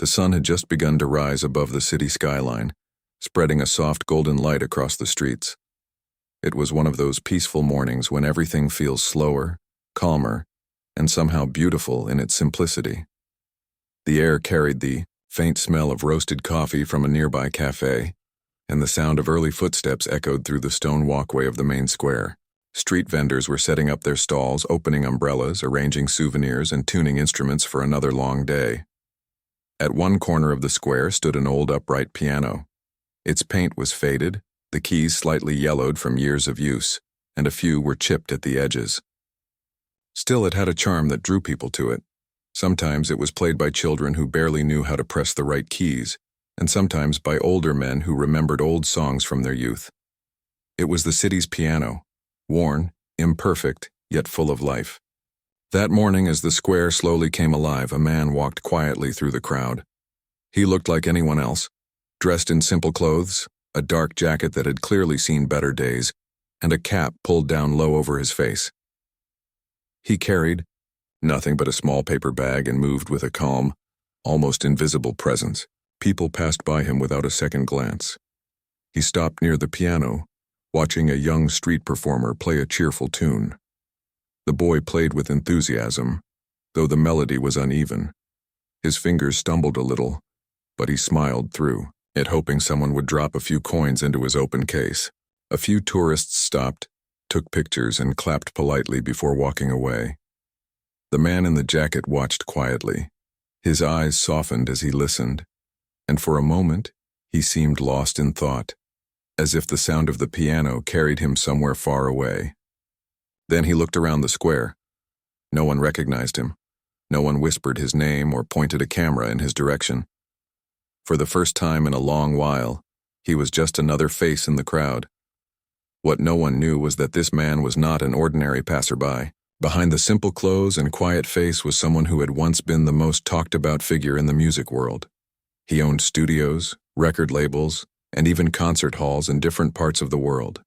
The sun had just begun to rise above the city skyline, spreading a soft golden light across the streets. It was one of those peaceful mornings when everything feels slower, calmer, and somehow beautiful in its simplicity. The air carried the faint smell of roasted coffee from a nearby cafe, and the sound of early footsteps echoed through the stone walkway of the main square. Street vendors were setting up their stalls, opening umbrellas, arranging souvenirs, and tuning instruments for another long day. At one corner of the square stood an old upright piano. Its paint was faded, the keys slightly yellowed from years of use, and a few were chipped at the edges. Still, it had a charm that drew people to it. Sometimes it was played by children who barely knew how to press the right keys, and sometimes by older men who remembered old songs from their youth. It was the city's piano, worn, imperfect, yet full of life. That morning, as the square slowly came alive, a man walked quietly through the crowd. He looked like anyone else, dressed in simple clothes, a dark jacket that had clearly seen better days, and a cap pulled down low over his face. He carried nothing but a small paper bag and moved with a calm, almost invisible presence. People passed by him without a second glance. He stopped near the piano, watching a young street performer play a cheerful tune. The boy played with enthusiasm, though the melody was uneven. His fingers stumbled a little, but he smiled through it, hoping someone would drop a few coins into his open case. A few tourists stopped, took pictures, and clapped politely before walking away. The man in the jacket watched quietly. His eyes softened as he listened, and for a moment he seemed lost in thought, as if the sound of the piano carried him somewhere far away. Then he looked around the square. No one recognized him. No one whispered his name or pointed a camera in his direction. For the first time in a long while, he was just another face in the crowd. What no one knew was that this man was not an ordinary passerby. Behind the simple clothes and quiet face was someone who had once been the most talked-about figure in the music world. He owned studios, record labels, and even concert halls in different parts of the world.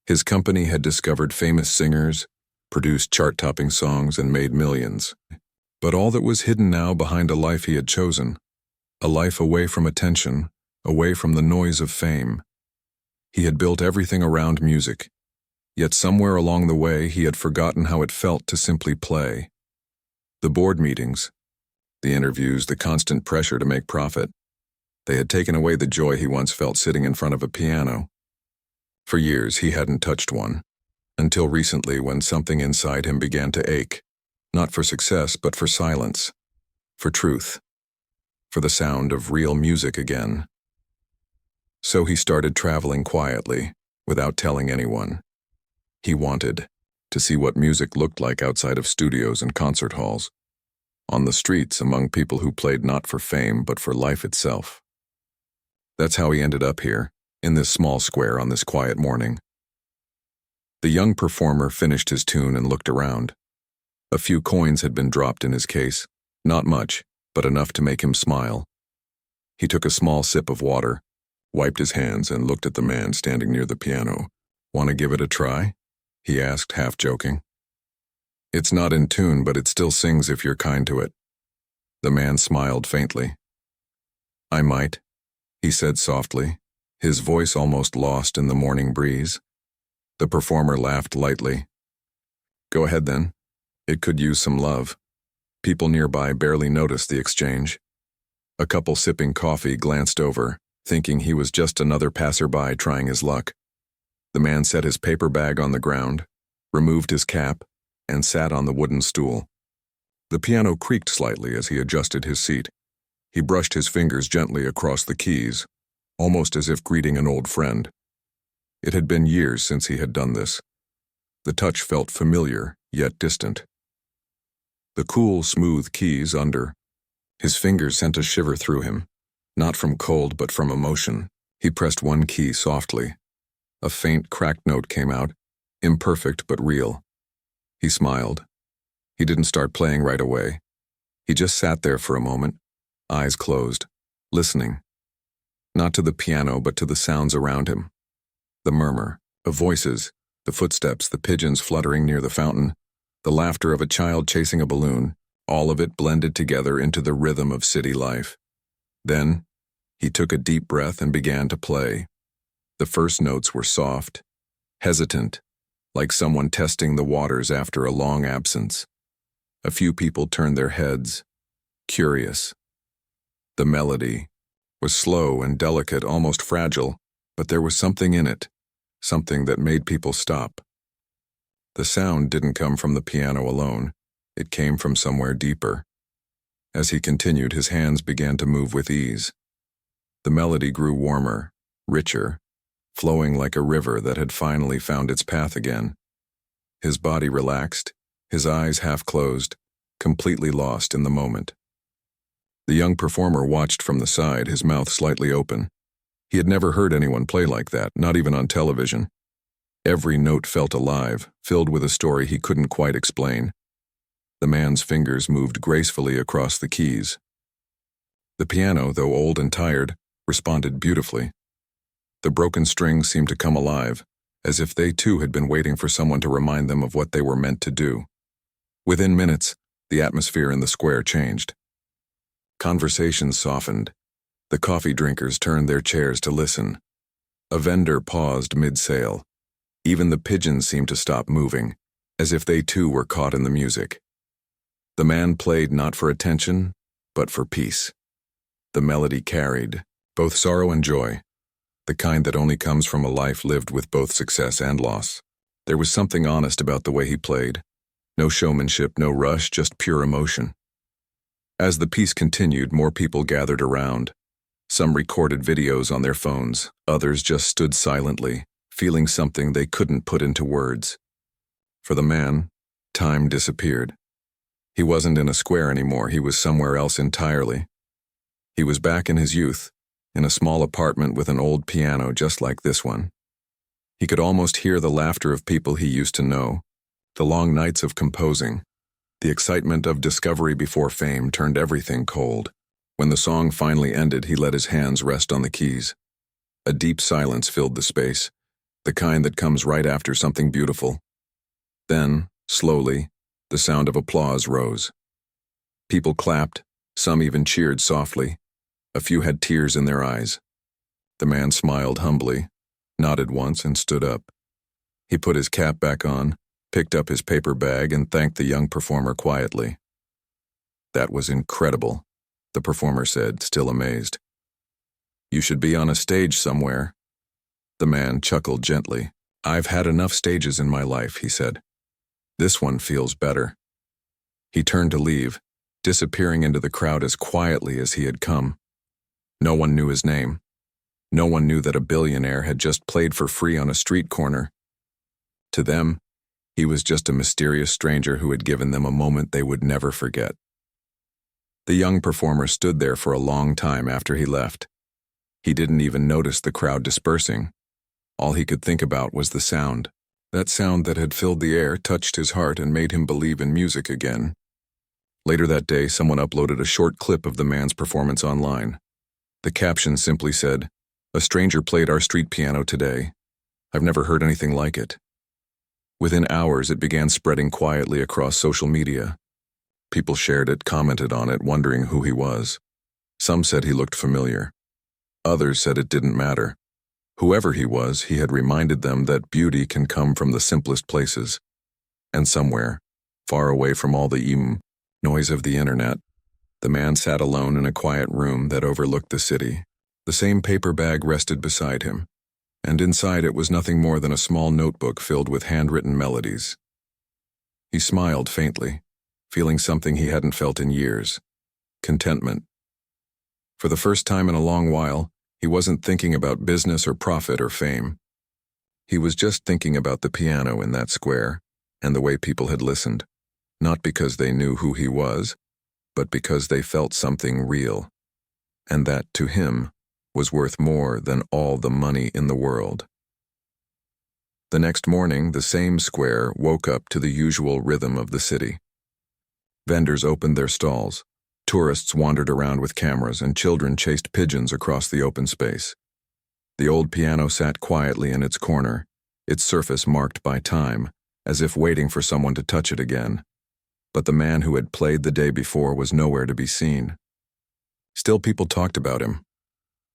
His company had discovered famous singers, produced chart-topping songs, and made millions. But all that was hidden now behind a life he had chosen, a life away from attention, away from the noise of fame. He had built everything around music, yet somewhere along the way he had forgotten how it felt to simply play. The board meetings, the interviews, the constant pressure to make profit, they had taken away the joy he once felt sitting in front of a piano. For years he hadn't touched one, until recently when something inside him began to ache, not for success but for silence, for truth, for the sound of real music again. So he started traveling quietly, without telling anyone. He wanted to see what music looked like outside of studios and concert halls, on the streets among people who played not for fame but for life itself. That's how he ended up here, in this small square on this quiet morning. The young performer finished his tune and looked around. A few coins had been dropped in his case, not much, but enough to make him smile. He took a small sip of water, wiped his hands, and looked at the man standing near the piano. "Want to give it a try?" he asked, half joking. "It's not in tune, but it still sings if you're kind to it." The man smiled faintly. "I might," he said softly, his voice almost lost in the morning breeze. The performer laughed lightly. "Go ahead then. It could use some love." People nearby barely noticed the exchange. A couple sipping coffee glanced over, thinking he was just another passerby trying his luck. The man set his paper bag on the ground, removed his cap, and sat on the wooden stool. The piano creaked slightly as he adjusted his seat. He brushed his fingers gently across the keys, almost as if greeting an old friend. It had been years since he had done this. The touch felt familiar, yet distant. The cool, smooth keys under. His fingers sent a shiver through him, not from cold but from emotion. He pressed one key softly. A faint, cracked note came out, imperfect but real. He smiled. He didn't start playing right away. He just sat there for a moment, eyes closed, listening. Not to the piano, but to the sounds around him. The murmur of voices, the footsteps, the pigeons fluttering near the fountain, the laughter of a child chasing a balloon, all of it blended together into the rhythm of city life. Then, he took a deep breath and began to play. The first notes were soft, hesitant, like someone testing the waters after a long absence. A few people turned their heads, curious. The melody was slow and delicate, almost fragile, but there was something in it, something that made people stop. The sound didn't come from the piano alone. It came from somewhere deeper. As he continued, his hands began to move with ease. The melody grew warmer, richer, flowing like a river that had finally found its path again. His body relaxed, his eyes half closed, completely lost in the moment. The young performer watched from the side, his mouth slightly open. He had never heard anyone play like that, not even on television. Every note felt alive, filled with a story he couldn't quite explain. The man's fingers moved gracefully across the keys. The piano, though old and tired, responded beautifully. The broken strings seemed to come alive, as if they too had been waiting for someone to remind them of what they were meant to do. Within minutes, the atmosphere in the square changed. Conversations softened. The coffee drinkers turned their chairs to listen. A vendor paused mid-sale. Even the pigeons seemed to stop moving, as if they too were caught in the music. The man played not for attention, but for peace. The melody carried both sorrow and joy, the kind that only comes from a life lived with both success and loss. There was something honest about the way he played. No showmanship, no rush, just pure emotion. As the piece continued, more people gathered around. Some recorded videos on their phones, others just stood silently, feeling something they couldn't put into words. For the man, time disappeared. He wasn't in a square anymore, he was somewhere else entirely. He was back in his youth, in a small apartment with an old piano just like this one. He could almost hear the laughter of people he used to know, the long nights of composing. The excitement of discovery before fame turned everything cold. When the song finally ended, he let his hands rest on the keys. A deep silence filled the space, the kind that comes right after something beautiful. Then, slowly, the sound of applause rose. People clapped, some even cheered softly. A few had tears in their eyes. The man smiled humbly, nodded once, and stood up. He put his cap back on, picked up his paper bag, and thanked the young performer quietly. "That was incredible," the performer said, still amazed. "You should be on a stage somewhere." The man chuckled gently. "I've had enough stages in my life," he said. "This one feels better." He turned to leave, disappearing into the crowd as quietly as he had come. No one knew his name. No one knew that a billionaire had just played for free on a street corner. To them, he was just a mysterious stranger who had given them a moment they would never forget. The young performer stood there for a long time after he left. He didn't even notice the crowd dispersing. All he could think about was the sound. That sound that had filled the air, touched his heart, and made him believe in music again. Later that day, someone uploaded a short clip of the man's performance online. The caption simply said, "A stranger played our street piano today. I've never heard anything like it." Within hours, it began spreading quietly across social media. People shared it, commented on it, wondering who he was. Some said he looked familiar. Others said it didn't matter. Whoever he was, he had reminded them that beauty can come from the simplest places. And somewhere, far away from all the noise of the internet, the man sat alone in a quiet room that overlooked the city. The same paper bag rested beside him, and inside it was nothing more than a small notebook filled with handwritten melodies. He smiled faintly, feeling something he hadn't felt in years: contentment. For the first time in a long while, he wasn't thinking about business or profit or fame. He was just thinking about the piano in that square, and the way people had listened, not because they knew who he was, but because they felt something real, and that, to him, was worth more than all the money in the world. The next morning, the same square woke up to the usual rhythm of the city. Vendors opened their stalls, tourists wandered around with cameras, and children chased pigeons across the open space. The old piano sat quietly in its corner, its surface marked by time, as if waiting for someone to touch it again. But the man who had played the day before was nowhere to be seen. Still, people talked about him.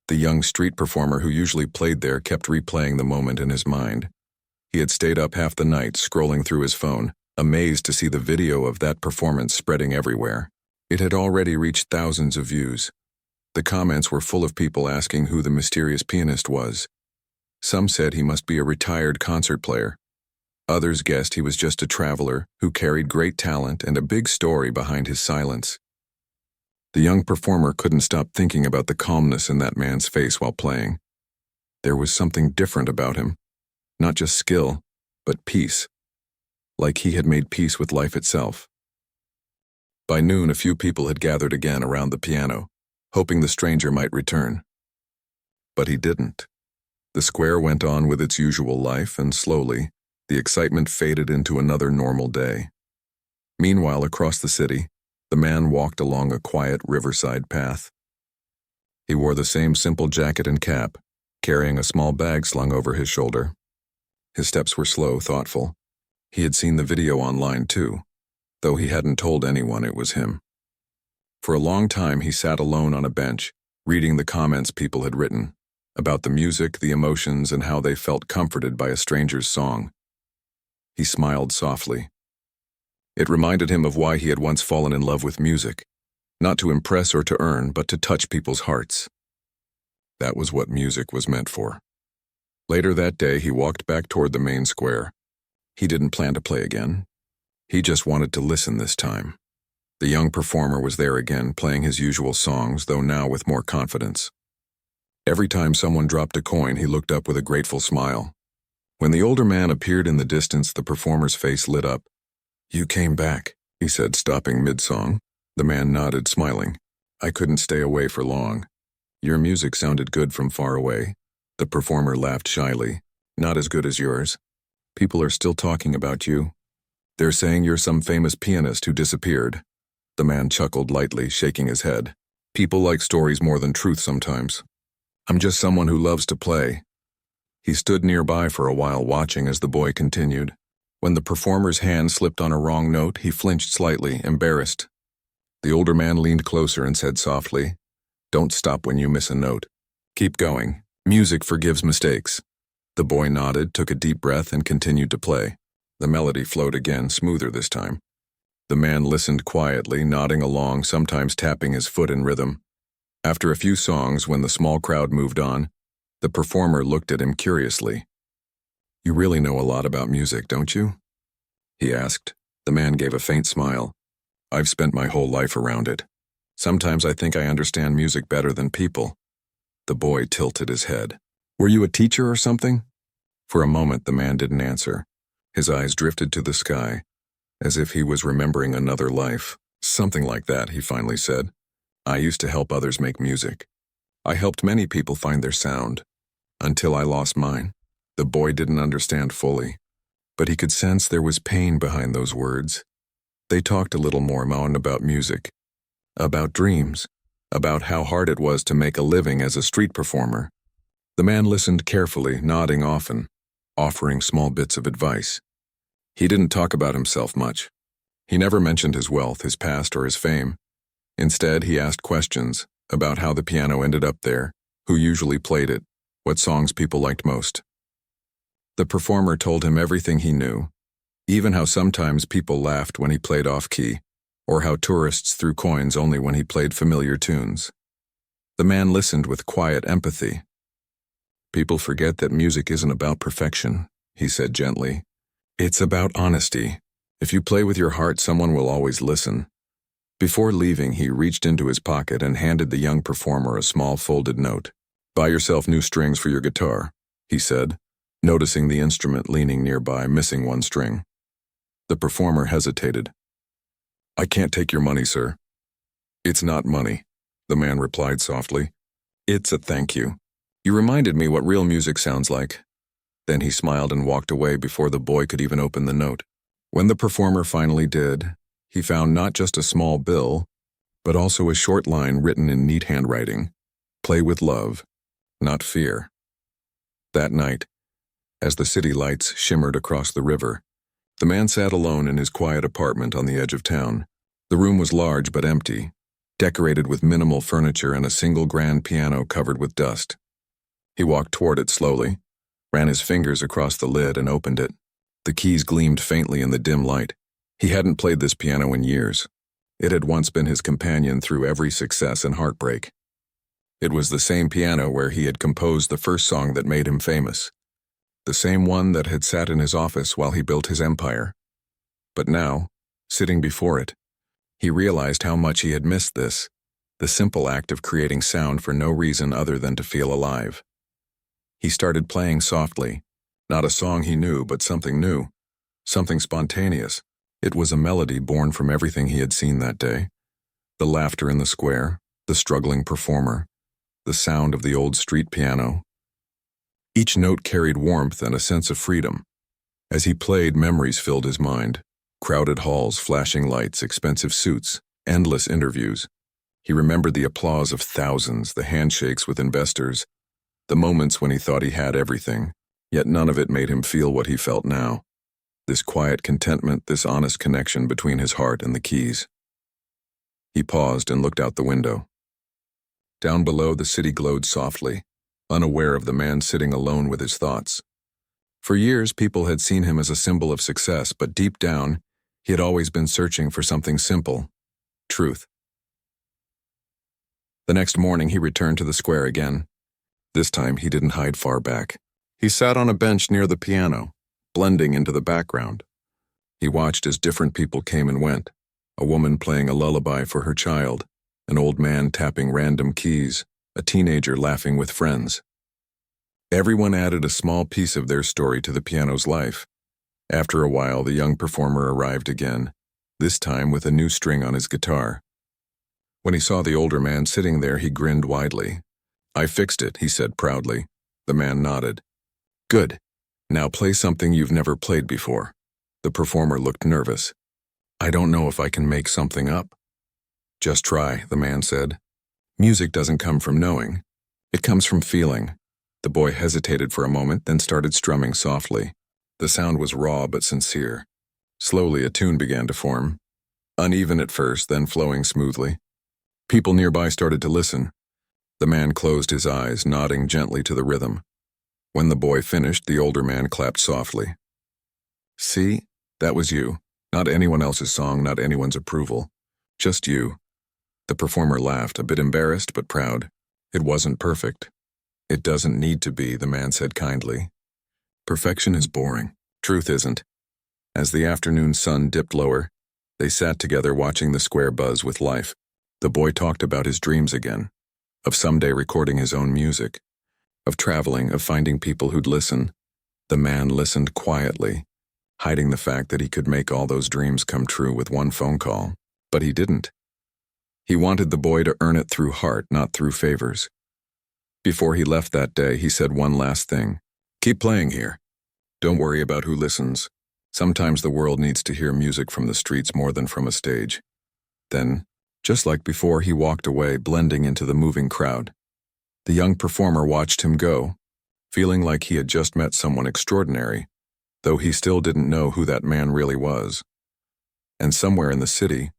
The young street performer who usually played there kept replaying the moment in his mind. He had stayed up half the night scrolling through his phone, amazed to see the video of that performance spreading everywhere. It had already reached thousands of views. The comments were full of people asking who the mysterious pianist was. Some said he must be a retired concert player. Others guessed he was just a traveler who carried great talent and a big story behind his silence. The young performer couldn't stop thinking about the calmness in that man's face while playing. There was something different about him. Not just skill, but peace. Like he had made peace with life itself. By noon, a few people had gathered again around the piano, hoping the stranger might return. But he didn't. The square went on with its usual life, and slowly, the excitement faded into another normal day. Meanwhile, across the city, the man walked along a quiet riverside path. He wore the same simple jacket and cap, carrying a small bag slung over his shoulder. His steps were slow, thoughtful. He had seen the video online too, though he hadn't told anyone it was him. For a long time he sat alone on a bench, reading the comments people had written, about the music, the emotions, and how they felt comforted by a stranger's song. He smiled softly. It reminded him of why he had once fallen in love with music, not to impress or to earn, but to touch people's hearts. That was what music was meant for. Later that day, he walked back toward the main square. He didn't plan to play again. He just wanted to listen this time. The young performer was there again, playing his usual songs, though now with more confidence. Every time someone dropped a coin, he looked up with a grateful smile. When the older man appeared in the distance, the performer's face lit up. "You came back," he said, stopping mid-song. The man nodded, smiling. "I couldn't stay away for long. Your music sounded good from far away." The performer laughed shyly. "Not as good as yours. People are still talking about you. They're saying you're some famous pianist who disappeared." The man chuckled lightly, shaking his head. "People like stories more than truth sometimes. I'm just someone who loves to play." He stood nearby for a while, watching as the boy continued. When the performer's hand slipped on a wrong note, he flinched slightly, embarrassed. The older man leaned closer and said softly, "Don't stop when you miss a note. Keep going. Music forgives mistakes." The boy nodded, took a deep breath, and continued to play. The melody flowed again, smoother this time. The man listened quietly, nodding along, sometimes tapping his foot in rhythm. After a few songs, when the small crowd moved on, the performer looked at him curiously. "You really know a lot about music, don't you?" he asked. The man gave a faint smile. "I've spent my whole life around it. Sometimes I think I understand music better than people." The boy tilted his head. "Were you a teacher or something?" For a moment, the man didn't answer. His eyes drifted to the sky, as if he was remembering another life. "Something like that," he finally said. "I used to help others make music. I helped many people find their sound, until I lost mine." The boy didn't understand fully, but he could sense there was pain behind those words. They talked a little more on about music, about dreams, about how hard it was to make a living as a street performer. The man listened carefully, nodding often, offering small bits of advice. He didn't talk about himself much. He never mentioned his wealth, his past, or his fame. Instead, he asked questions about how the piano ended up there, who usually played it, what songs people liked most. The performer told him everything he knew, even how sometimes people laughed when he played off-key, or how tourists threw coins only when he played familiar tunes. The man listened with quiet empathy. "People forget that music isn't about perfection," he said gently. "It's about honesty. If you play with your heart, someone will always listen." Before leaving, he reached into his pocket and handed the young performer a small folded note. "Buy yourself new strings for your guitar," he said, noticing the instrument leaning nearby, missing one string. The performer hesitated. "I can't take your money, sir." "It's not money," the man replied softly. "It's a thank you. You reminded me what real music sounds like." Then he smiled and walked away before the boy could even open the note. When the performer finally did, he found not just a small bill, but also a short line written in neat handwriting. "Play with love, not fear." That night, as the city lights shimmered across the river, the man sat alone in his quiet apartment on the edge of town. The room was large but empty. decorated with minimal furniture and a single grand piano covered with dust. He walked toward it slowly, ran his fingers across the lid and opened it. The keys gleamed faintly in the dim light. He hadn't played this piano in years. It had once been his companion through every success and heartbreak. It was the same piano where he had composed the first song that made him famous. The same one that had sat in his office while he built his empire. But now, sitting before it, he realized how much he had missed this, the simple act of creating sound for no reason other than to feel alive. He started playing softly, not a song he knew, but something new, something spontaneous. It was a melody born from everything he had seen that day. The laughter in the square, the struggling performer, the sound of the old street piano. Each note carried warmth and a sense of freedom. As he played, memories filled his mind. Crowded halls, flashing lights, expensive suits, endless interviews. He remembered the applause of thousands, the handshakes with investors, the moments when he thought he had everything, yet none of it made him feel what he felt now. This quiet contentment, this honest connection between his heart and the keys. He paused and looked out the window. Down below, the city glowed softly, unaware of the man sitting alone with his thoughts. For years, people had seen him as a symbol of success, but deep down, he had always been searching for something simple: truth. The next morning, he returned to the square again. This time, he didn't hide far back. He sat on a bench near the piano, blending into the background. He watched as different people came and went, a woman playing a lullaby for her child, an old man tapping random keys, a teenager laughing with friends. Everyone added a small piece of their story to the piano's life. After a while, the young performer arrived again, this time with a new string on his guitar. When he saw the older man sitting there, he grinned widely. "I fixed it," he said proudly. The man nodded. "Good. Now play something you've never played before." The performer looked nervous. "I don't know if I can make something up." "Just try," the man said. "Music doesn't come from knowing. It comes from feeling." The boy hesitated for a moment, then started strumming softly. The sound was raw but sincere. Slowly, a tune began to form. Uneven at first, then flowing smoothly. People nearby started to listen. The man closed his eyes, nodding gently to the rhythm. When the boy finished, the older man clapped softly. "See, that was you. Not anyone else's song, not anyone's approval. Just you." The performer laughed, a bit embarrassed but proud. "It wasn't perfect." "It doesn't need to be," the man said kindly. "Perfection is boring. Truth isn't." As the afternoon sun dipped lower, they sat together watching the square buzz with life. The boy talked about his dreams again, of someday recording his own music, of traveling, of finding people who'd listen. The man listened quietly, hiding the fact that he could make all those dreams come true with one phone call. But he didn't. He wanted the boy to earn it through heart, not through favors. Before he left that day, he said one last thing. "Keep playing here. Don't worry about who listens. Sometimes the world needs to hear music from the streets more than from a stage." Then, just like before, he walked away, blending into the moving crowd. The young performer watched him go, feeling like he had just met someone extraordinary, though he still didn't know who that man really was. And somewhere in the city,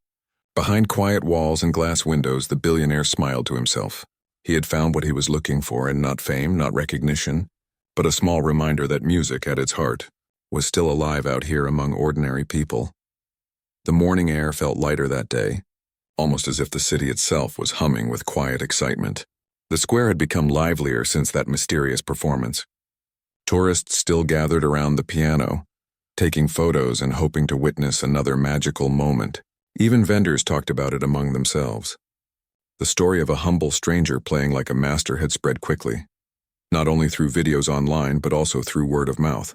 behind quiet walls and glass windows, the billionaire smiled to himself. He had found what he was looking for, and not fame, not recognition, but a small reminder that music, at its heart, was still alive out here among ordinary people. The morning air felt lighter that day, almost as if the city itself was humming with quiet excitement. The square had become livelier since that mysterious performance. Tourists still gathered around the piano, taking photos and hoping to witness another magical moment. Even vendors talked about it among themselves. The story of a humble stranger playing like a master had spread quickly, not only through videos online but also through word of mouth.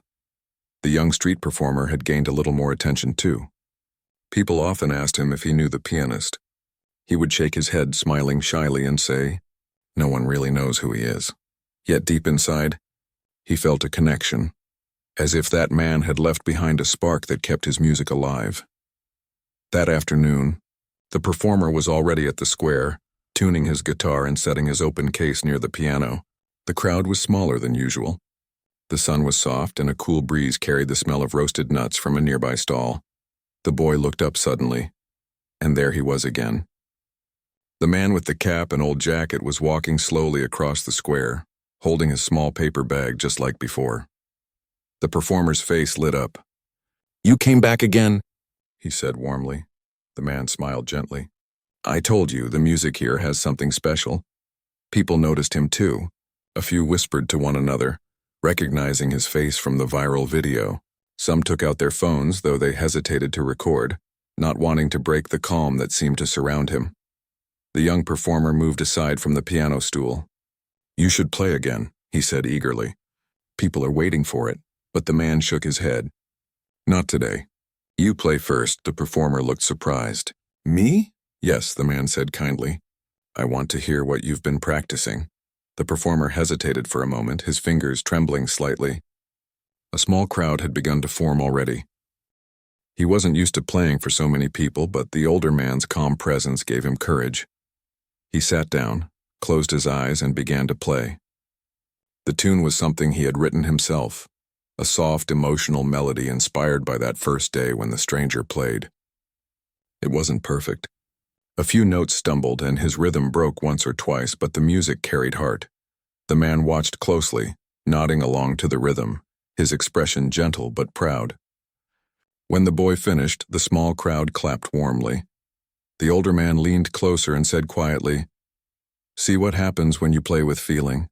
The young street performer had gained a little more attention too. People often asked him if he knew the pianist. He would shake his head, smiling shyly, and say, "No one really knows who he is." Yet deep inside, he felt a connection, as if that man had left behind a spark that kept his music alive. That afternoon, the performer was already at the square, tuning his guitar and setting his open case near the piano. The crowd was smaller than usual. The sun was soft, and a cool breeze carried the smell of roasted nuts from a nearby stall. The boy looked up suddenly, and there he was again. The man with the cap and old jacket was walking slowly across the square, holding his small paper bag just like before. The performer's face lit up. "You came back again," he said warmly. The man smiled gently. "I told you the music here has something special." People noticed him too. A few whispered to one another, recognizing his face from the viral video. Some took out their phones, though they hesitated to record, not wanting to break the calm that seemed to surround him. The young performer moved aside from the piano stool. "You should play again," he said eagerly. "People are waiting for it," but the man shook his head. "Not today. You play first." The performer looked surprised. "Me?" "Yes," the man said kindly. "I want to hear what you've been practicing." The performer hesitated for a moment, his fingers trembling slightly. A small crowd had begun to form already. He wasn't used to playing for so many people, but the older man's calm presence gave him courage. He sat down, closed his eyes, and began to play. The tune was something he had written himself, a soft, emotional melody inspired by that first day when the stranger played. It wasn't perfect. A few notes stumbled and his rhythm broke once or twice, but the music carried heart. The man watched closely, nodding along to the rhythm, his expression gentle but proud. When the boy finished, the small crowd clapped warmly. The older man leaned closer and said quietly, "See what happens when you play with feeling?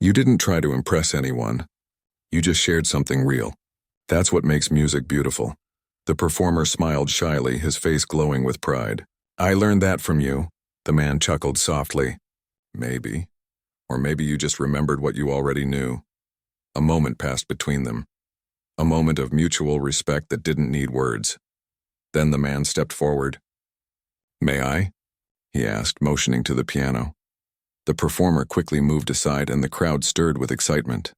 You didn't try to impress anyone. You just shared something real. That's what makes music beautiful." The performer smiled shyly, his face glowing with pride. "I learned that from you." The man chuckled softly. "Maybe. Or maybe you just remembered what you already knew." A moment passed between them. A moment of mutual respect that didn't need words. Then the man stepped forward. "May I?" he asked, motioning to the piano. The performer quickly moved aside and the crowd stirred with excitement.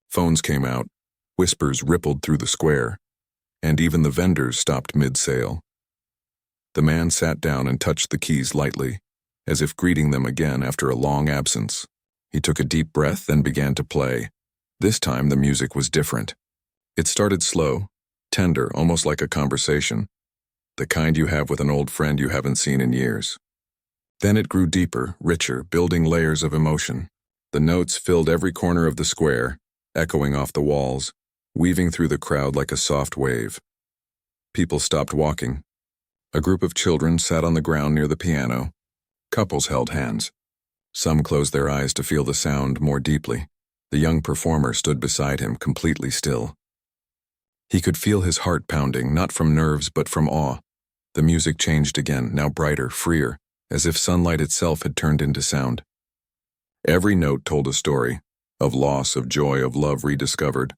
Phones came out, whispers rippled through the square, and even the vendors stopped mid-sale. The man sat down and touched the keys lightly, as if greeting them again after a long absence. He took a deep breath and began to play. This time the music was different. It started slow, tender, almost like a conversation, the kind you have with an old friend you haven't seen in years. Then it grew deeper, richer, building layers of emotion. The notes filled every corner of the square, echoing off the walls, weaving through the crowd like a soft wave. People stopped walking. A group of children sat on the ground near the piano. Couples held hands. Some closed their eyes to feel the sound more deeply. The young performer stood beside him, completely still. He could feel his heart pounding, not from nerves but from awe. The music changed again, now brighter, freer, as if sunlight itself had turned into sound. Every note told a story, of loss, of joy, of love rediscovered.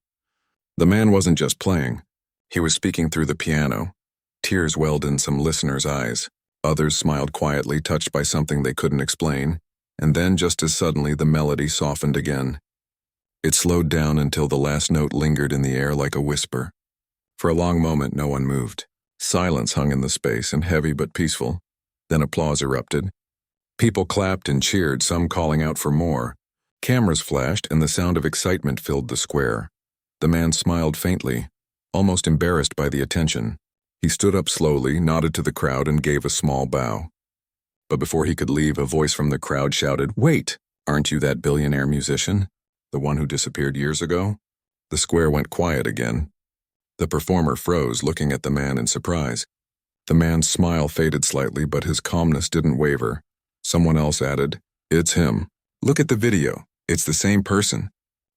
The man wasn't just playing. He was speaking through the piano. Tears welled in some listeners' eyes. Others smiled quietly, touched by something they couldn't explain. And then, just as suddenly, the melody softened again. It slowed down until the last note lingered in the air like a whisper. For a long moment, no one moved. Silence hung in the space, and heavy but peaceful. Then applause erupted. People clapped and cheered, some calling out for more. Cameras flashed, and the sound of excitement filled the square. The man smiled faintly, almost embarrassed by the attention. He stood up slowly, nodded to the crowd, and gave a small bow. But before he could leave, a voice from the crowd shouted, "Wait! Aren't you that billionaire musician? The one who disappeared years ago?" The square went quiet again. The performer froze, looking at the man in surprise. The man's smile faded slightly, but his calmness didn't waver. Someone else added, "It's him. Look at the video. It's the same person."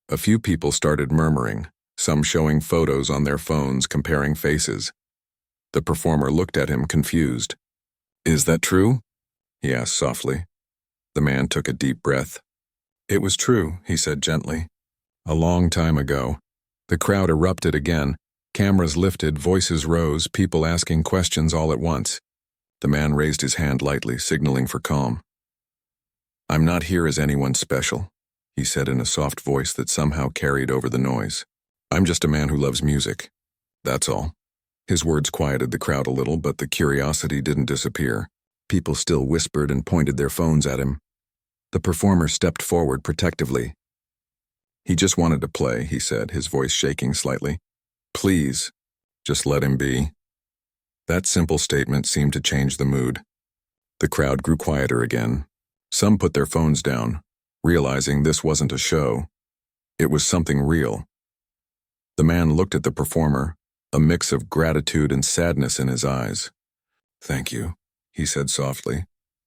A few people started murmuring, some showing photos on their phones, comparing faces. The performer looked at him, confused. "Is that true?" he asked softly. The man took a deep breath. "It was true," he said gently. "A long time ago." The crowd erupted again. Cameras lifted, voices rose, people asking questions all at once. The man raised his hand lightly, signaling for calm. "I'm not here as anyone special," he said in a soft voice that somehow carried over the noise. "I'm just a man who loves music. That's all." His words quieted the crowd a little, but the curiosity didn't disappear. People still whispered and pointed their phones at him. The performer stepped forward protectively. "He just wanted to play," he said, his voice shaking slightly. "Please, just let him be." That simple statement seemed to change the mood. The crowd grew quieter again. Some put their phones down, realizing this wasn't a show. It was something real. The man looked at the performer, a mix of gratitude and sadness in his eyes. "Thank you," he said softly.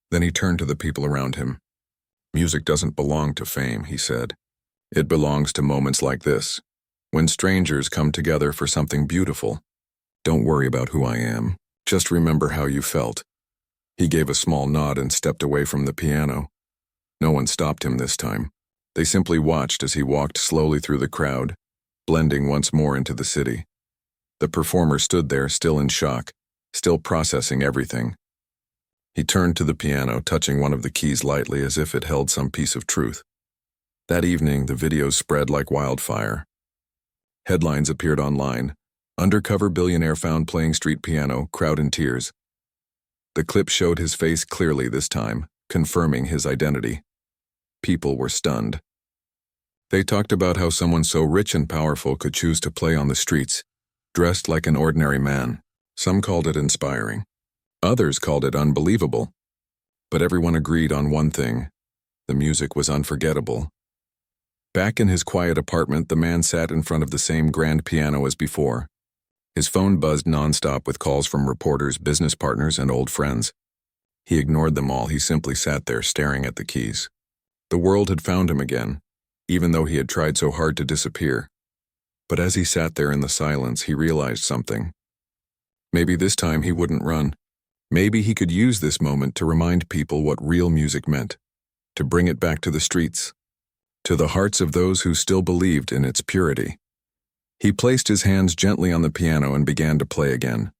Then he turned to the people around him. "Music doesn't belong to fame," he said. "It belongs to moments like this, when strangers come together for something beautiful. Don't worry about who I am. Just remember how you felt." He gave a small nod and stepped away from the piano. No one stopped him this time. They simply watched as he walked slowly through the crowd, blending once more into the city. The performer stood there, still in shock, still processing everything. He turned to the piano, touching one of the keys lightly as if it held some piece of truth. That evening, the videos spread like wildfire. Headlines appeared online. Undercover billionaire found playing street piano, crowd in tears. The clip showed his face clearly this time, confirming his identity. People were stunned. They talked about how someone so rich and powerful could choose to play on the streets, dressed like an ordinary man. Some called it inspiring. Others called it unbelievable. But everyone agreed on one thing: the music was unforgettable. Back in his quiet apartment, the man sat in front of the same grand piano as before. His phone buzzed nonstop with calls from reporters, business partners, and old friends. He ignored them all. He simply sat there, staring at the keys. The world had found him again, even though he had tried so hard to disappear. But as he sat there in the silence, he realized something. Maybe this time he wouldn't run. Maybe he could use this moment to remind people what real music meant, to bring it back to the streets, to the hearts of those who still believed in its purity. He placed his hands gently on the piano and began to play again.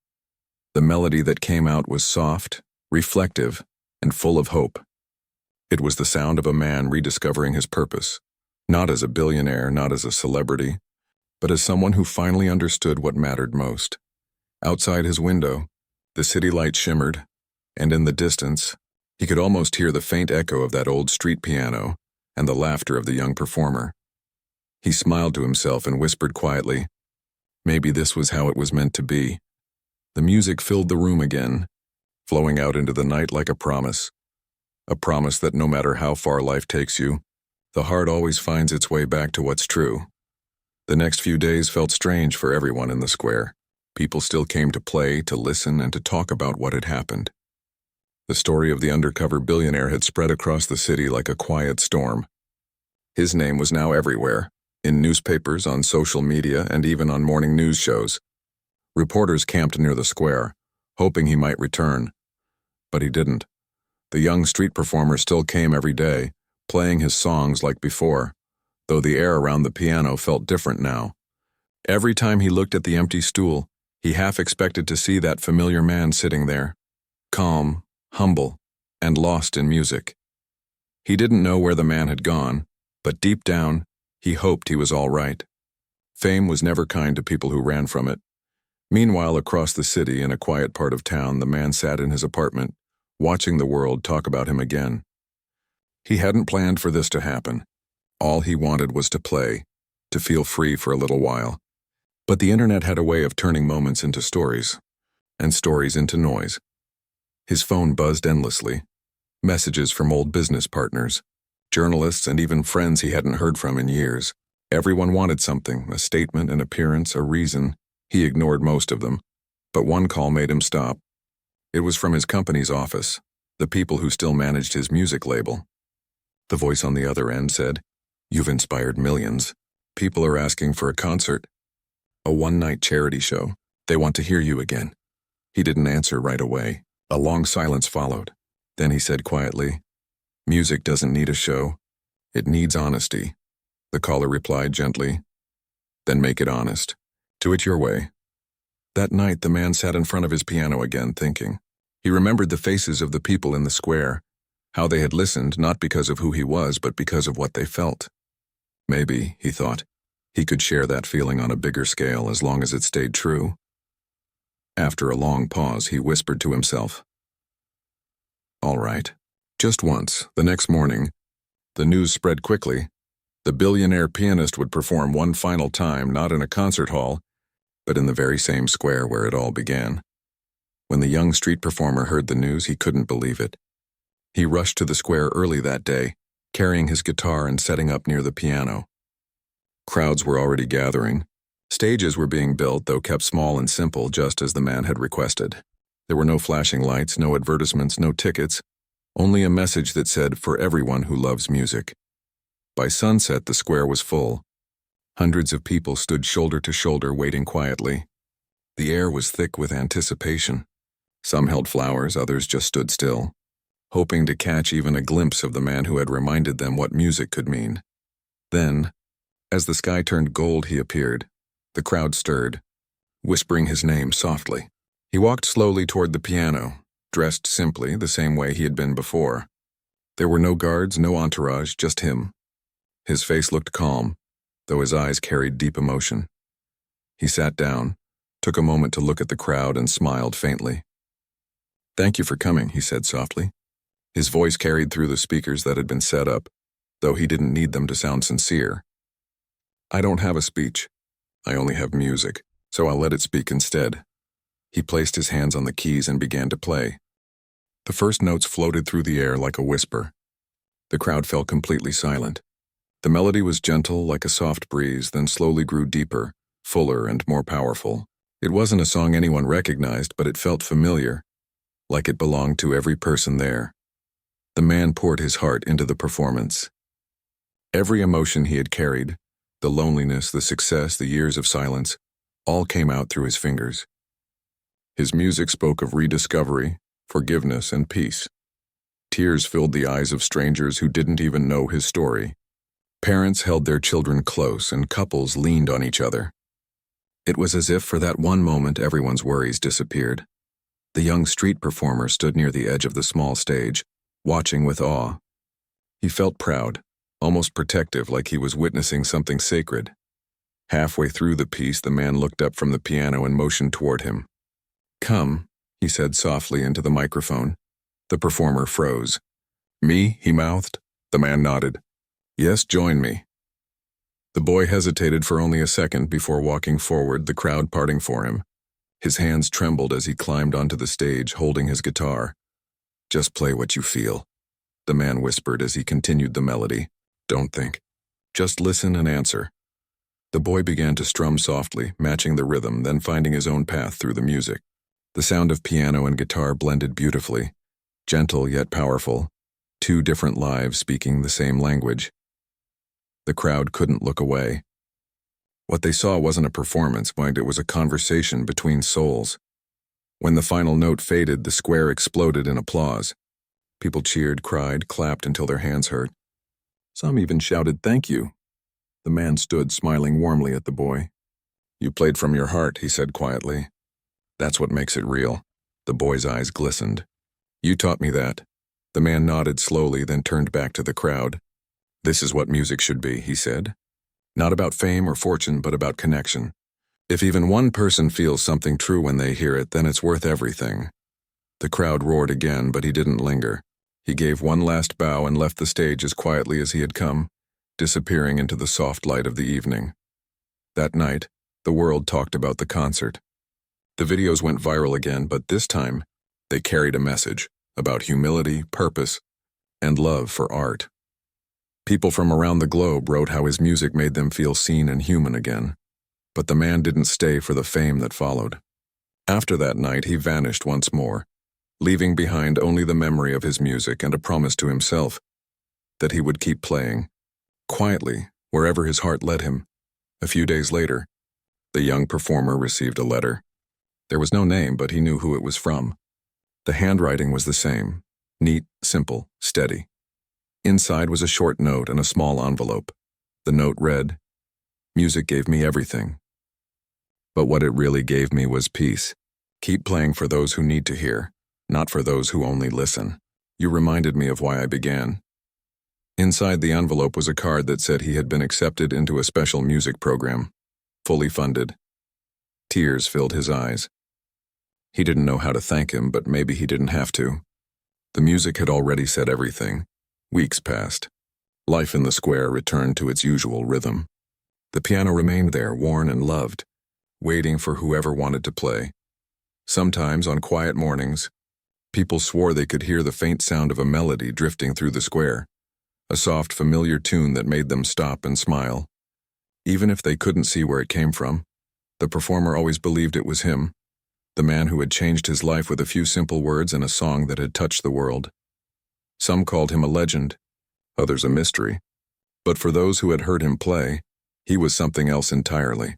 The melody that came out was soft, reflective, and full of hope. It was the sound of a man rediscovering his purpose, not as a billionaire, not as a celebrity, but as someone who finally understood what mattered most. Outside his window, the city light shimmered, and in the distance, he could almost hear the faint echo of that old street piano and the laughter of the young performer. He smiled to himself and whispered quietly, maybe this was how it was meant to be. The music filled the room again, flowing out into the night like a promise that no matter how far life takes you, the heart always finds its way back to what's true. The next few days felt strange for everyone in the square. People still came to play, to listen, and to talk about what had happened. The story of the undercover billionaire had spread across the city like a quiet storm. His name was now everywhere, in newspapers, on social media, and even on morning news shows. Reporters camped near the square, hoping he might return. But he didn't. The young street performer still came every day, playing his songs like before, though the air around the piano felt different now. Every time he looked at the empty stool, he half expected to see that familiar man sitting there, calm, humble, and lost in music. He didn't know where the man had gone, but deep down, he hoped he was all right. Fame was never kind to people who ran from it. Meanwhile, across the city, in a quiet part of town, the man sat in his apartment, watching the world talk about him again. He hadn't planned for this to happen. All he wanted was to play, to feel free for a little while. But the internet had a way of turning moments into stories, and stories into noise. His phone buzzed endlessly. Messages from old business partners, journalists, and even friends he hadn't heard from in years. Everyone wanted something, a statement, an appearance, a reason. He ignored most of them, but one call made him stop. It was from his company's office, the people who still managed his music label. The voice on the other end said, "You've inspired millions. People are asking for a concert. A one-night charity show. They want to hear you again." He didn't answer right away. A long silence followed. Then he said quietly, "Music doesn't need a show. It needs honesty." The caller replied gently, "Then make it honest. Do it your way." That night, the man sat in front of his piano again, thinking. He remembered the faces of the people in the square, how they had listened not because of who he was, but because of what they felt. Maybe, he thought, he could share that feeling on a bigger scale as long as it stayed true. After a long pause, he whispered to himself, "All right." Just once, the next morning, the news spread quickly. The billionaire pianist would perform one final time, not in a concert hall, but in the very same square where it all began. When the young street performer heard the news, he couldn't believe it. He rushed to the square early that day, carrying his guitar and setting up near the piano. Crowds were already gathering. Stages were being built, though kept small and simple, just as the man had requested. There were no flashing lights, no advertisements, no tickets, only a message that said, "For everyone who loves music." By sunset, the square was full. Hundreds of people stood shoulder to shoulder, waiting quietly. The air was thick with anticipation. Some held flowers, others just stood still, hoping to catch even a glimpse of the man who had reminded them what music could mean. Then, as the sky turned gold, he appeared. The crowd stirred, whispering his name softly. He walked slowly toward the piano, dressed simply, the same way he had been before. There were no guards, no entourage, just him. His face looked calm, though his eyes carried deep emotion. He sat down, took a moment to look at the crowd, and smiled faintly. "Thank you for coming," he said softly. His voice carried through the speakers that had been set up, though he didn't need them to sound sincere. "I don't have a speech. I only have music, so I'll let it speak instead." He placed his hands on the keys and began to play. The first notes floated through the air like a whisper. The crowd fell completely silent. The melody was gentle, like a soft breeze, then slowly grew deeper, fuller, and more powerful. It wasn't a song anyone recognized, but it felt familiar, like it belonged to every person there. The man poured his heart into the performance. Every emotion he had carried, the loneliness, the success, the years of silence, all came out through his fingers. His music spoke of rediscovery, forgiveness, and peace. Tears filled the eyes of strangers who didn't even know his story. Parents held their children close, and couples leaned on each other. It was as if for that one moment everyone's worries disappeared. The young street performer stood near the edge of the small stage, watching with awe. He felt proud, almost protective, like he was witnessing something sacred. Halfway through the piece, the man looked up from the piano and motioned toward him. "Come," he said softly into the microphone. The performer froze. "Me?" he mouthed. The man nodded. "Yes, join me." The boy hesitated for only a second before walking forward, the crowd parting for him. His hands trembled as he climbed onto the stage, holding his guitar. "Just play what you feel," the man whispered as he continued the melody. "Don't think. Just listen and answer." The boy began to strum softly, matching the rhythm, then finding his own path through the music. The sound of piano and guitar blended beautifully, gentle yet powerful, two different lives speaking the same language. The crowd couldn't look away. What they saw wasn't a performance, but it was a conversation between souls. When the final note faded, the square exploded in applause. People cheered, cried, clapped until their hands hurt. Some even shouted, "Thank you." The man stood, smiling warmly at the boy. "You played from your heart," he said quietly. "That's what makes it real." The boy's eyes glistened. "You taught me that." The man nodded slowly, then turned back to the crowd. "This is what music should be," he said. "Not about fame or fortune, but about connection. If even one person feels something true when they hear it, then it's worth everything." The crowd roared again, but he didn't linger. He gave one last bow and left the stage as quietly as he had come, disappearing into the soft light of the evening. That night, the world talked about the concert. The videos went viral again, but this time, they carried a message about humility, purpose, and love for art. People from around the globe wrote how his music made them feel seen and human again. But the man didn't stay for the fame that followed. After that night, he vanished once more, leaving behind only the memory of his music and a promise to himself that he would keep playing, quietly, wherever his heart led him. A few days later, the young performer received a letter. There was no name, but he knew who it was from. The handwriting was the same, neat, simple, steady. Inside was a short note and a small envelope. The note read, "Music gave me everything. But what it really gave me was peace. Keep playing for those who need to hear, not for those who only listen. You reminded me of why I began." Inside the envelope was a card that said he had been accepted into a special music program, fully funded. Tears filled his eyes. He didn't know how to thank him, but maybe he didn't have to. The music had already said everything. Weeks passed. Life in the square returned to its usual rhythm. The piano remained there, worn and loved, waiting for whoever wanted to play. Sometimes, on quiet mornings, People swore they could hear the faint sound of a melody drifting through the square, a soft, familiar tune that made them stop and smile. Even if they couldn't see where it came from, the performer always believed it was him, the man who had changed his life with a few simple words and a song that had touched the world. Some called him a legend, others a mystery, but for those who had heard him play, he was something else entirely.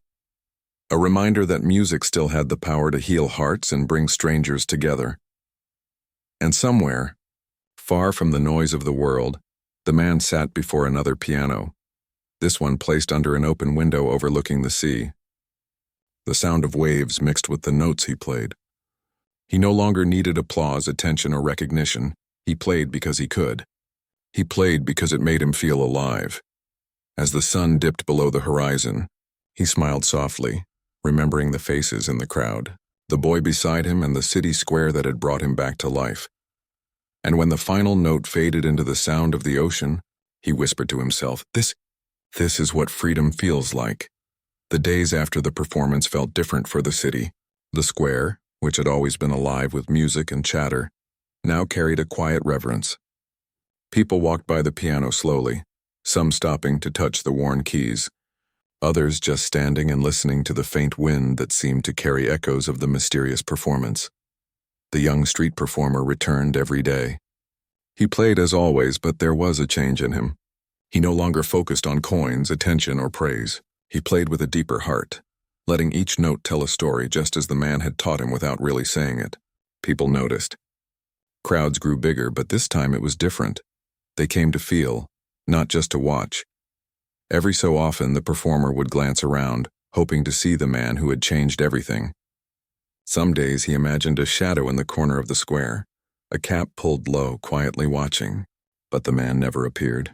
A reminder that music still had the power to heal hearts and bring strangers together. And somewhere, far from the noise of the world, the man sat before another piano, this one placed under an open window overlooking the sea. The sound of waves mixed with the notes he played. He no longer needed applause, attention, or recognition. He played because he could. He played because it made him feel alive. As the sun dipped below the horizon, he smiled softly, remembering the faces in the crowd, the boy beside him and the city square that had brought him back to life. And when the final note faded into the sound of the ocean, he whispered to himself, This is what freedom feels like. The days after the performance felt different for the city. The square, which had always been alive with music and chatter, now carried a quiet reverence. People walked by the piano slowly, some stopping to touch the worn keys, others just standing and listening to the faint wind that seemed to carry echoes of the mysterious performance. The young street performer returned every day. He played as always, but there was a change in him. He no longer focused on coins, attention, or praise. He played with a deeper heart, letting each note tell a story just as the man had taught him without really saying it. People noticed. Crowds grew bigger, but this time it was different. They came to feel, not just to watch. Every so often, the performer would glance around, hoping to see the man who had changed everything. Some days he imagined a shadow in the corner of the square, a cap pulled low, quietly watching, but the man never appeared.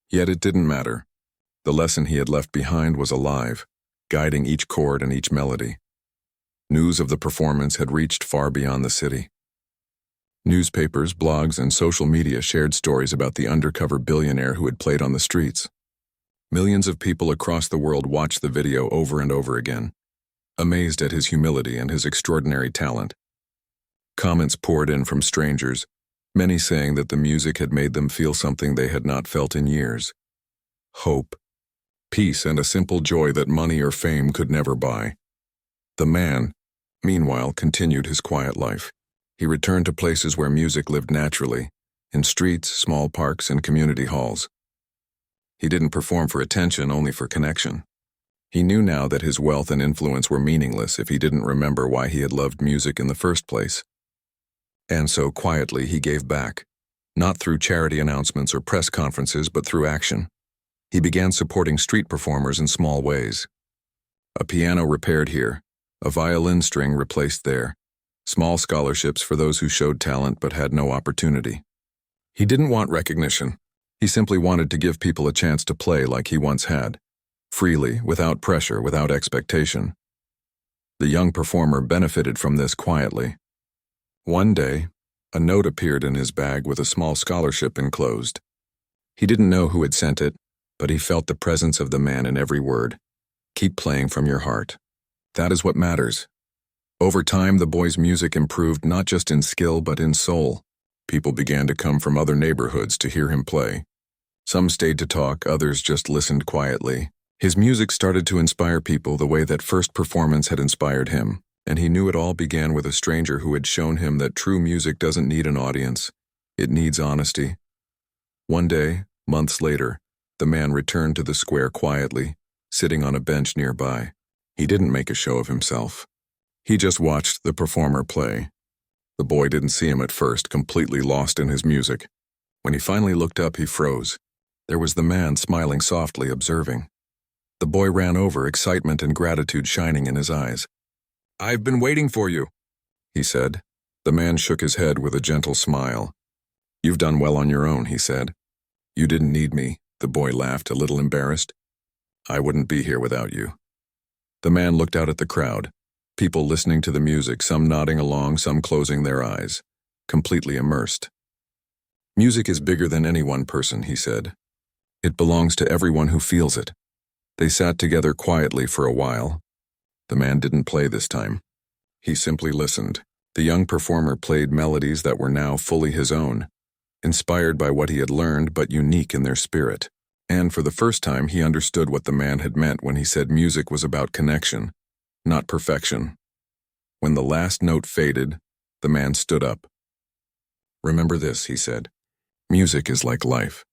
Yet it didn't matter. The lesson he had left behind was alive, guiding each chord and each melody. News of the performance had reached far beyond the city. Newspapers, blogs, and social media shared stories about the undercover billionaire who had played on the streets. Millions of people across the world watched the video over and over again, amazed at his humility and his extraordinary talent. Comments poured in from strangers, many saying that the music had made them feel something they had not felt in years. Hope, peace, and a simple joy that money or fame could never buy. The man, meanwhile, continued his quiet life. He returned to places where music lived naturally, in streets, small parks, and community halls. He didn't perform for attention, only for connection. He knew now that his wealth and influence were meaningless if he didn't remember why he had loved music in the first place. And so quietly he gave back, not through charity announcements or press conferences, but through action. He began supporting street performers in small ways. A piano repaired here, a violin string replaced there, small scholarships for those who showed talent but had no opportunity. He didn't want recognition. He simply wanted to give people a chance to play like he once had, freely, without pressure, without expectation. The young performer benefited from this quietly. One day, a note appeared in his bag with a small scholarship enclosed. He didn't know who had sent it, but he felt the presence of the man in every word. Keep playing from your heart. That is what matters. Over time, the boy's music improved not just in skill but in soul. People began to come from other neighborhoods to hear him play. Some stayed to talk, others just listened quietly. His music started to inspire people the way that first performance had inspired him, and he knew it all began with a stranger who had shown him that true music doesn't need an audience. It needs honesty. One day, months later, the man returned to the square quietly, sitting on a bench nearby. He didn't make a show of himself. He just watched the performer play. The boy didn't see him at first, completely lost in his music. When he finally looked up, he froze. There was the man smiling softly, observing. The boy ran over, excitement and gratitude shining in his eyes. "I've been waiting for you," he said. The man shook his head with a gentle smile. "You've done well on your own," he said. "You didn't need me," the boy laughed, a little embarrassed. "I wouldn't be here without you." The man looked out at the crowd, people listening to the music, some nodding along, some closing their eyes, completely immersed. "Music is bigger than any one person," he said. "It belongs to everyone who feels it." They sat together quietly for a while. The man didn't play this time. He simply listened, The young performer played melodies that were now fully his own, inspired by what he had learned but unique in their spirit. And for the first time he understood what the man had meant when he said music was about connection, not perfection. When the last note faded, the man stood up. "Remember this," he said. "Music is like life.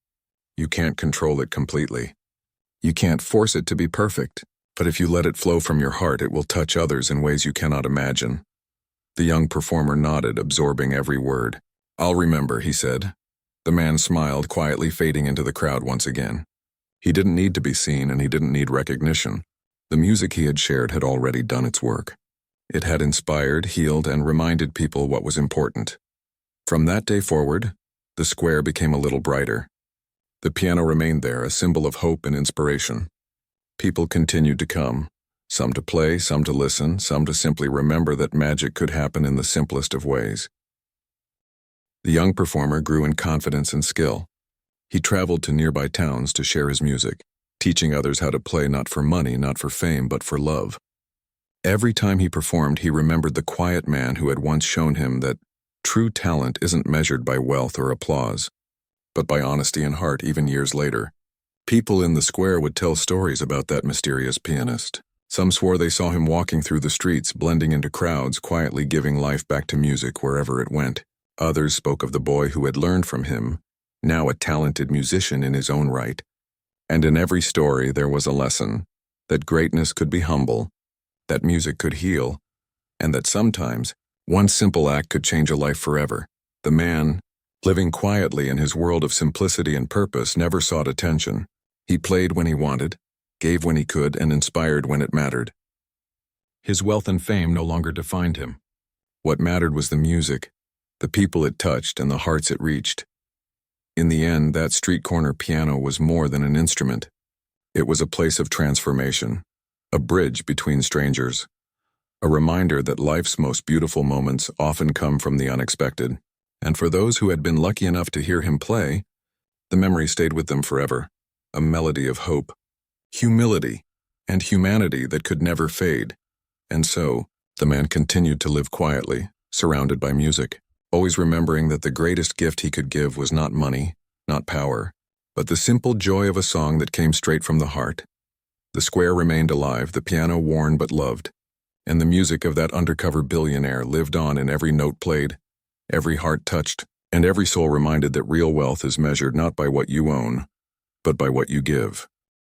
You can't control it completely. You can't force it to be perfect, but if you let it flow from your heart, it will touch others in ways you cannot imagine." The young performer nodded, absorbing every word. "I'll remember," he said. The man smiled, quietly fading into the crowd once again. He didn't need to be seen, and he didn't need recognition. The music he had shared had already done its work. It had inspired, healed, and reminded people what was important. From that day forward, the square became a little brighter. The piano remained there, a symbol of hope and inspiration. People continued to come, some to play, some to listen, some to simply remember that magic could happen in the simplest of ways. The young performer grew in confidence and skill. He traveled to nearby towns to share his music, teaching others how to play not for money, not for fame, but for love. Every time he performed, he remembered the quiet man who had once shown him that true talent isn't measured by wealth or applause, but by honesty and heart. Even years later, people in the square would tell stories about that mysterious pianist. Some swore they saw him walking through the streets, blending into crowds, quietly giving life back to music wherever it went. Others spoke of the boy who had learned from him, now a talented musician in his own right. And in every story there was a lesson, that greatness could be humble, that music could heal, and that sometimes one simple act could change a life forever. The man, living quietly in his world of simplicity and purpose, never sought attention. He played when he wanted, gave when he could, and inspired when it mattered. His wealth and fame no longer defined him. What mattered was the music, the people it touched, and the hearts it reached. In the end, that street corner piano was more than an instrument. It was a place of transformation, a bridge between strangers, a reminder that life's most beautiful moments often come from the unexpected. And for those who had been lucky enough to hear him play, the memory stayed with them forever, a melody of hope, humility, and humanity that could never fade. And so, the man continued to live quietly, surrounded by music, always remembering that the greatest gift he could give was not money, not power, but the simple joy of a song that came straight from the heart. The square remained alive, the piano worn but loved, and the music of that undercover billionaire lived on in every note played, every heart touched, and every soul reminded that real wealth is measured not by what you own, but by what you give.